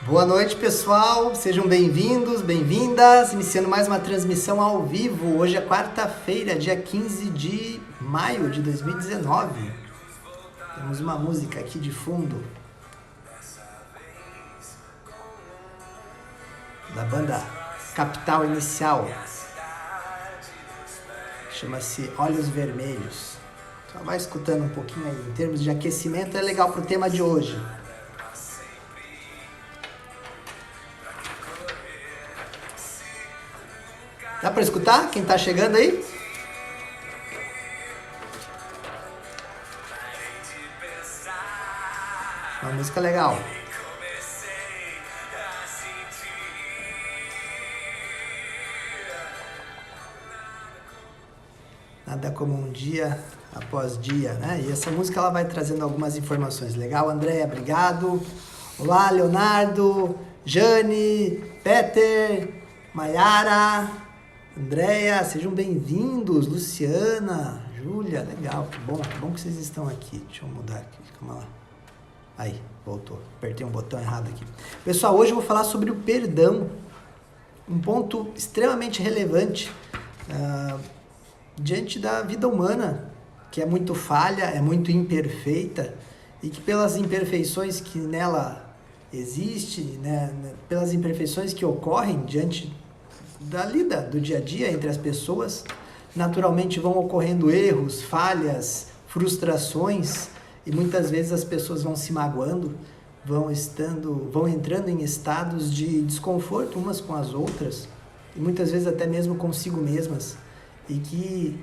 Boa noite, pessoal. Sejam bem-vindos, bem-vindas. Iniciando mais uma transmissão ao vivo. Hoje é quarta-feira, dia 15 de maio de 2019. Temos uma música aqui de fundo da banda Capital Inicial. Chama-se Olhos Vermelhos. Só vai escutando um pouquinho aí. Em termos de aquecimento, é legal pro tema de hoje. Dá pra escutar? Quem tá chegando aí? Uma música legal. Nada como um dia após dia, né? E essa música ela vai trazendo algumas informações. Legal, Andréia, obrigado. Olá, Leonardo, Jane, Peter, Maiara, Andréia, sejam bem-vindos. Luciana, Júlia, legal, que bom que vocês estão aqui. Deixa eu mudar aqui, calma lá. Aí, voltou. Apertei um botão errado aqui. Pessoal, hoje eu vou falar sobre o perdão. Um ponto extremamente relevante diante da vida humana, que é muito falha, é muito imperfeita, e que pelas imperfeições que nela existem, né, pelas imperfeições que ocorrem diante da lida do dia a dia entre as pessoas, naturalmente vão ocorrendo erros, falhas, frustrações, e muitas vezes as pessoas vão se magoando, vão entrando em estados de desconforto umas com as outras, e muitas vezes até mesmo consigo mesmas, e que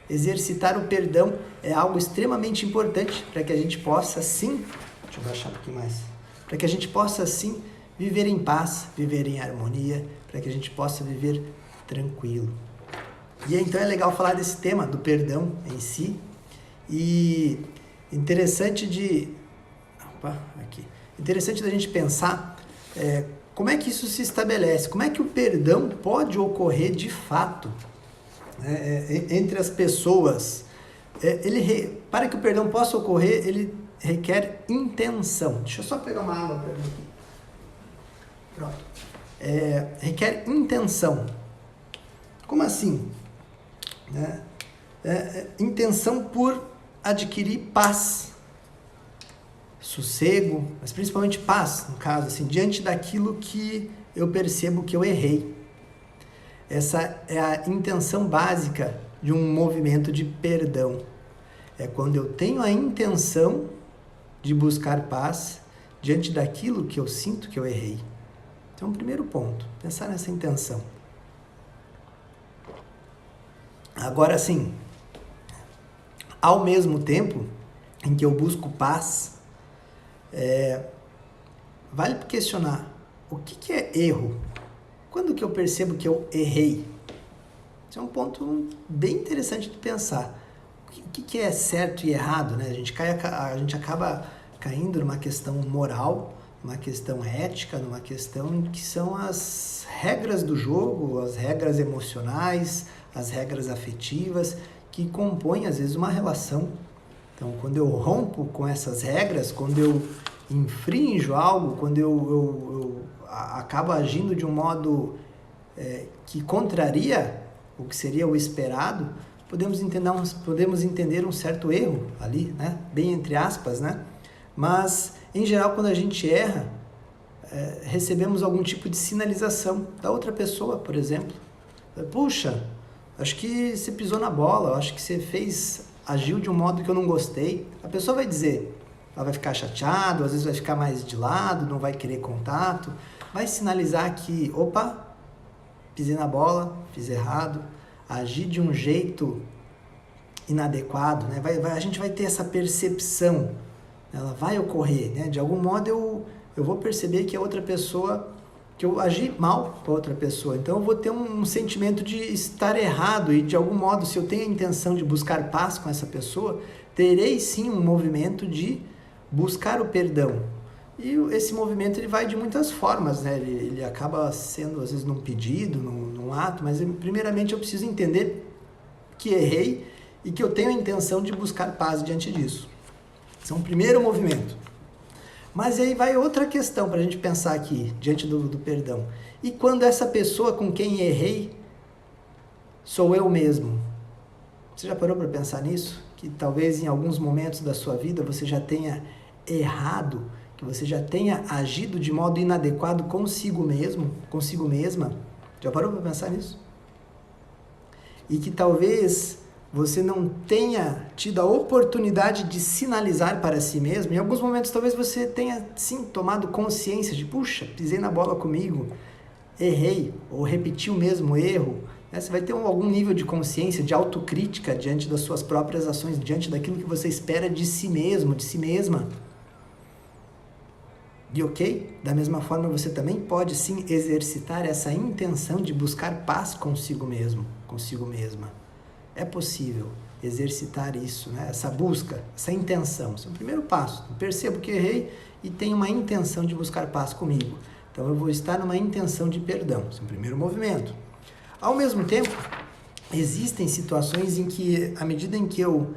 exercitar o perdão é algo extremamente importante para que a gente possa sim, deixa eu baixar um pouquinho mais, para que a gente possa sim viver em paz, viver em harmonia, para que a gente possa viver tranquilo. E então é legal falar desse tema do perdão em si, e interessante da gente pensar como é que isso se estabelece, como é que o perdão pode ocorrer de fato entre as pessoas. Para que o perdão possa ocorrer, ele requer intenção. Deixa eu só pegar uma água para mim aqui. Pronto. Requer intenção. Como assim? Intenção por adquirir paz, sossego, mas principalmente paz, no caso, assim, diante daquilo que eu percebo que eu errei. Essa é a intenção básica de um movimento de perdão. É quando eu tenho a intenção de buscar paz diante daquilo que eu sinto que eu errei. Então, primeiro ponto, pensar nessa intenção. Agora, sim, ao mesmo tempo em que eu busco paz, vale questionar o que é erro? Quando que eu percebo que eu errei? Isso é um ponto bem interessante de pensar. O que é certo e errado, né? A gente acaba caindo numa questão moral, numa questão ética, numa questão que são as regras do jogo, as regras emocionais, as regras afetivas, que compõem, às vezes, uma relação. Então, quando eu rompo com essas regras, quando eu infrinjo algo, quando eu acabo agindo de um modo que contraria o que seria o esperado, podemos entender um certo erro ali, né? Bem entre aspas, né? Mas, em geral, quando a gente erra, recebemos algum tipo de sinalização da outra pessoa, por exemplo. Puxa, acho que você pisou na bola, acho que você agiu de um modo que eu não gostei. A pessoa vai dizer, ela vai ficar chateada, às vezes vai ficar mais de lado, não vai querer contato, vai sinalizar que, opa, pisei na bola, fiz errado, agi de um jeito inadequado, né? A gente vai ter essa percepção, ela vai ocorrer, né? De algum modo eu vou perceber que a outra pessoa, que eu agi mal com a outra pessoa, então eu vou ter um sentimento de estar errado e de algum modo, se eu tenho a intenção de buscar paz com essa pessoa, terei sim um movimento de buscar o perdão. E esse movimento ele vai de muitas formas, né? Ele acaba sendo, às vezes, num pedido, num ato, mas primeiramente eu preciso entender que errei e que eu tenho a intenção de buscar paz diante disso. Esse é um primeiro movimento. Mas aí vai outra questão para a gente pensar aqui, diante do perdão. E quando essa pessoa com quem errei sou eu mesmo? Você já parou para pensar nisso? Que talvez em alguns momentos da sua vida você já tenha errado, que você já tenha agido de modo inadequado consigo mesmo, consigo mesma? Já parou para pensar nisso? E que talvez você não tenha tido a oportunidade de sinalizar para si mesmo. Em alguns momentos talvez você tenha sim tomado consciência de, puxa, pisei na bola comigo, errei, ou repeti o mesmo erro. Você vai ter algum nível de consciência, de autocrítica diante das suas próprias ações, diante daquilo que você espera de si mesmo, de si mesma. E ok? Da mesma forma, você também pode sim exercitar essa intenção de buscar paz consigo mesmo, consigo mesma. É possível exercitar isso, né? Essa busca, essa intenção. Esse é o primeiro passo. Eu percebo que errei e tenho uma intenção de buscar paz comigo. Então eu vou estar numa intenção de perdão. Esse é o primeiro movimento. Ao mesmo tempo, existem situações em que, à medida em que eu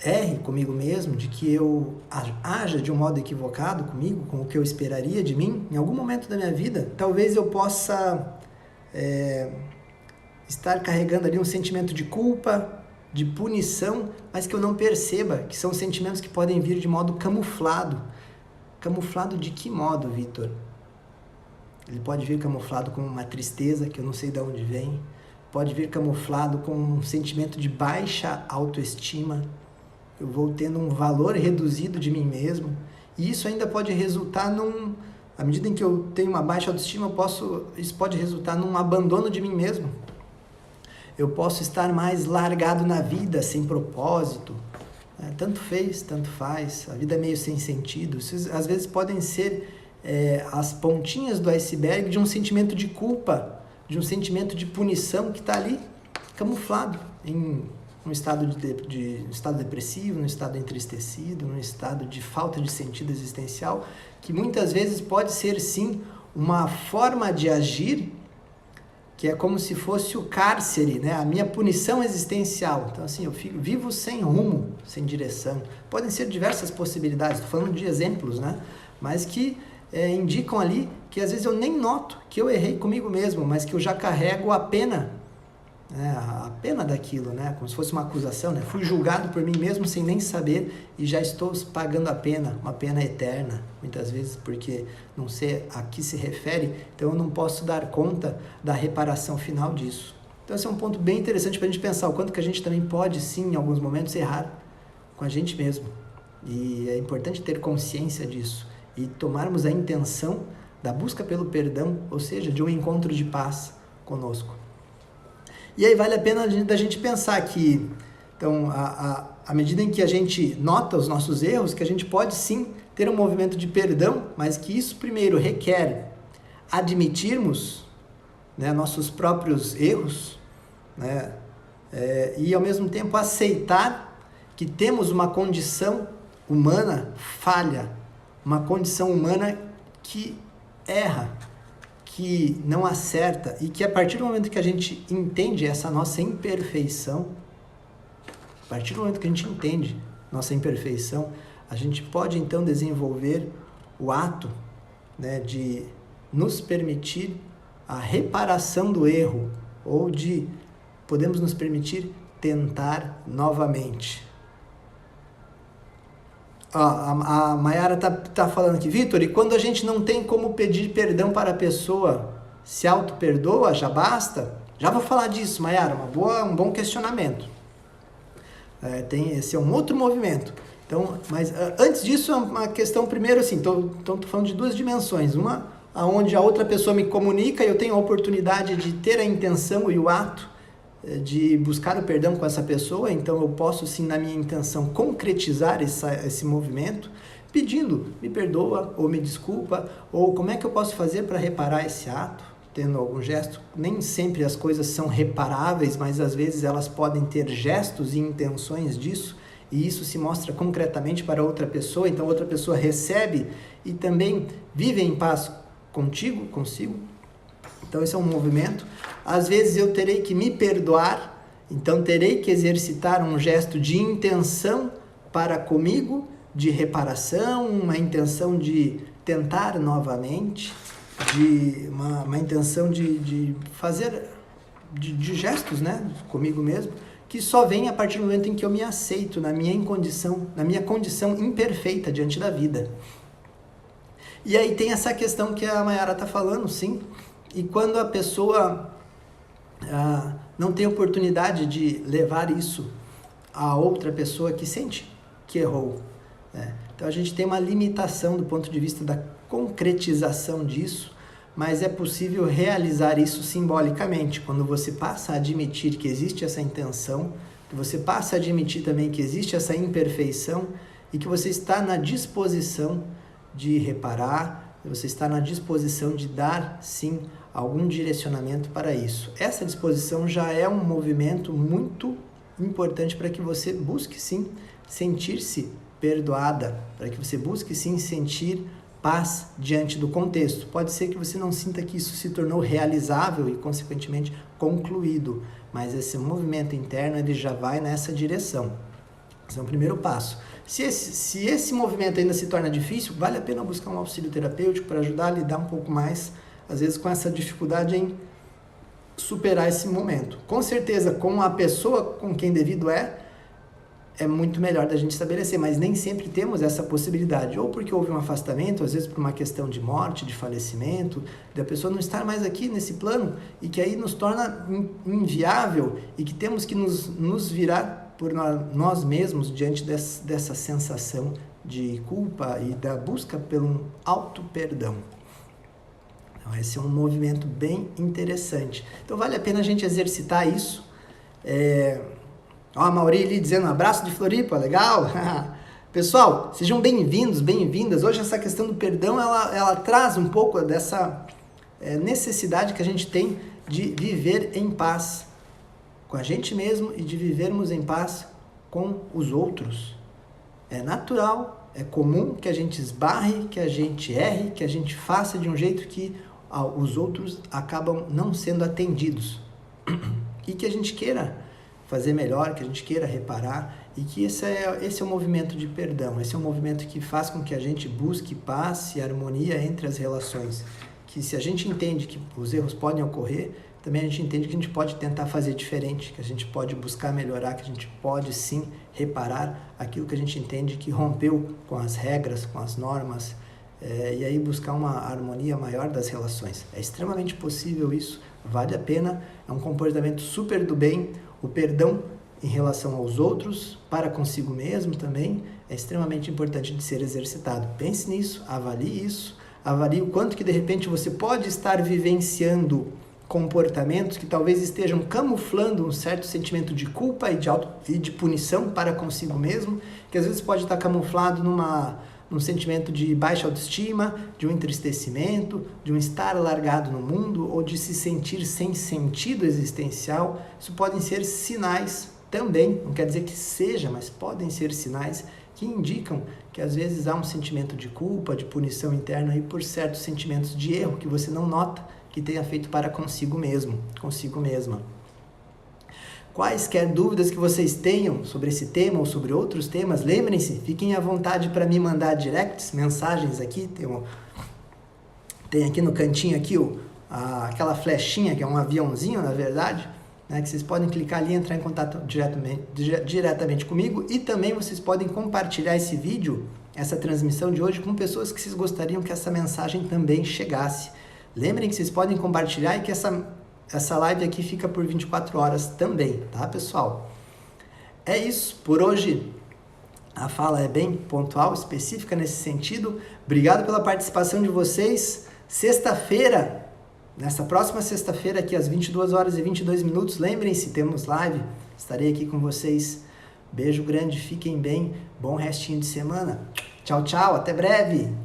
erre comigo mesmo, de que eu haja de um modo equivocado comigo, com o que eu esperaria de mim, em algum momento da minha vida, talvez eu possa estar carregando ali um sentimento de culpa, de punição, mas que eu não perceba, que são sentimentos que podem vir de modo camuflado. Camuflado de que modo, Vitor? Ele pode vir camuflado com uma tristeza que eu não sei de onde vem, pode vir camuflado com um sentimento de baixa autoestima, eu vou tendo um valor reduzido de mim mesmo, e isso ainda pode resultar à medida em que eu tenho uma baixa autoestima, isso pode resultar num abandono de mim mesmo. Eu posso estar mais largado na vida, sem propósito, tanto fez, tanto faz, a vida é meio sem sentido. Isso, às vezes podem ser as pontinhas do iceberg de um sentimento de culpa, de um sentimento de punição que está ali camuflado em um estado estado depressivo, num estado entristecido, num estado de falta de sentido existencial, que muitas vezes pode ser sim uma forma de agir que é como se fosse o cárcere, né? A minha punição existencial. Então, assim, eu vivo sem rumo, sem direção. Podem ser diversas possibilidades, estou falando de exemplos, né? Mas que indicam ali que às vezes eu nem noto que eu errei comigo mesmo, mas que eu já carrego a pena, né? A pena daquilo, né? Como se fosse uma acusação, né? Fui julgado por mim mesmo sem nem saber e já estou pagando a pena, uma pena eterna, muitas vezes, porque não sei a que se refere, então eu não posso dar conta da reparação final disso. Então esse é um ponto bem interessante para a gente pensar, o quanto que a gente também pode, sim, em alguns momentos, errar com a gente mesmo. E é importante ter consciência disso e tomarmos a intenção da busca pelo perdão, ou seja, de um encontro de paz conosco. E aí vale a pena da gente pensar que, então, à medida em que a gente nota os nossos erros, que a gente pode sim ter um movimento de perdão, mas que isso primeiro requer admitirmos, né, nossos próprios erros, né, e ao mesmo tempo aceitar que temos uma condição humana falha, uma condição humana que erra, que não acerta, e que a partir do momento que a gente entende essa nossa imperfeição, a partir do momento que a gente entende nossa imperfeição, a gente pode então desenvolver o ato, né, de nos permitir a reparação do erro, ou de podemos nos permitir tentar novamente. A Mayara tá falando aqui, Vitor, e quando a gente não tem como pedir perdão para a pessoa, se auto-perdoa, já basta? Já vou falar disso, Mayara, um bom questionamento. Esse é um outro movimento. Então, mas antes disso, é uma questão primeiro assim, tô falando de duas dimensões. Uma, onde a outra pessoa me comunica e eu tenho a oportunidade de ter a intenção e o ato de buscar o perdão com essa pessoa, então eu posso sim, na minha intenção, concretizar esse movimento, pedindo, me perdoa, ou me desculpa, ou como é que eu posso fazer para reparar esse ato, tendo algum gesto. Nem sempre as coisas são reparáveis, mas às vezes elas podem ter gestos e intenções disso, e isso se mostra concretamente para outra pessoa, então outra pessoa recebe e também vive em paz consigo. Então esse é um movimento. Às vezes eu terei que me perdoar, então terei que exercitar um gesto de intenção para comigo, de reparação, uma intenção de tentar novamente, de uma intenção de fazer, de gestos, né, comigo mesmo, que só vem a partir do momento em que eu me aceito na minha condição imperfeita diante da vida. E aí tem essa questão que a Mayara está falando, sim, e quando a pessoa não tem oportunidade de levar isso a outra pessoa que sente que errou, né? Então a gente tem uma limitação do ponto de vista da concretização disso, mas é possível realizar isso simbolicamente, quando você passa a admitir que existe essa intenção, que você passa a admitir também que existe essa imperfeição e que você está na disposição de reparar, você está na disposição de dar, sim, algum direcionamento para isso. Essa disposição já é um movimento muito importante para que você busque, sim, sentir-se perdoada, para que você busque, sim, sentir paz diante do contexto. Pode ser que você não sinta que isso se tornou realizável e, consequentemente, concluído, mas esse movimento interno ele já vai nessa direção. Esse é o primeiro passo. Se esse movimento ainda se torna difícil, vale a pena buscar um auxílio terapêutico para ajudar a lidar um pouco mais, às vezes, com essa dificuldade em superar esse momento. Com certeza, com a pessoa com quem devido é muito melhor da gente estabelecer, mas nem sempre temos essa possibilidade, ou porque houve um afastamento, às vezes por uma questão de morte, de falecimento, da pessoa não estar mais aqui nesse plano, e que aí nos torna inviável, e que temos que nos virar por nós mesmos diante dessa sensação de culpa e da busca pelo auto-perdão. Então, esse é um movimento bem interessante. Então, vale a pena a gente exercitar isso. A Mauri ali dizendo um abraço de Floripa, legal? Pessoal, sejam bem-vindos, bem-vindas. Hoje essa questão do perdão, ela traz um pouco dessa necessidade que a gente tem de viver em paz com a gente mesmo e de vivermos em paz com os outros. É natural, é comum que a gente esbarre, que a gente erre, que a gente faça de um jeito que os outros acabam não sendo atendidos. E que a gente queira fazer melhor, que a gente queira reparar, e que esse é o movimento de perdão, esse é um movimento que faz com que a gente busque paz e harmonia entre as relações. Que se a gente entende que os erros podem ocorrer, também a gente entende que a gente pode tentar fazer diferente, que a gente pode buscar melhorar, que a gente pode sim reparar aquilo que a gente entende que rompeu com as regras, com as normas, e aí buscar uma harmonia maior das relações. É extremamente possível isso, vale a pena, é um comportamento super do bem. O perdão em relação aos outros, para consigo mesmo também, é extremamente importante de ser exercitado. Pense nisso, avalie o quanto que de repente você pode estar vivenciando comportamentos que talvez estejam camuflando um certo sentimento de culpa e de punição para consigo mesmo, que às vezes pode estar camuflado num sentimento de baixa autoestima, de um entristecimento, de um estar largado no mundo ou de se sentir sem sentido existencial. Isso podem ser sinais também, não quer dizer que seja, mas podem ser sinais que indicam que às vezes há um sentimento de culpa, de punição interna aí por certos sentimentos de erro que você não nota que tenha feito para consigo mesmo, consigo mesma. Quaisquer dúvidas que vocês tenham sobre esse tema ou sobre outros temas, lembrem-se, fiquem à vontade para me mandar directs, mensagens aqui, tem aqui no cantinho aqui aquela flechinha, que é um aviãozinho, na verdade, né, que vocês podem clicar ali e entrar em contato diretamente comigo, e também vocês podem compartilhar esse vídeo, essa transmissão de hoje, com pessoas que vocês gostariam que essa mensagem também chegasse. Lembrem que vocês podem compartilhar e que essa live aqui fica por 24 horas também, tá, pessoal? É isso, por hoje a fala é bem pontual, específica nesse sentido. Obrigado pela participação de vocês. Sexta-feira, nessa próxima sexta-feira, aqui às 22 horas e 22 minutos, lembrem-se, temos live, estarei aqui com vocês. Beijo grande, fiquem bem, bom restinho de semana. Tchau, tchau, até breve!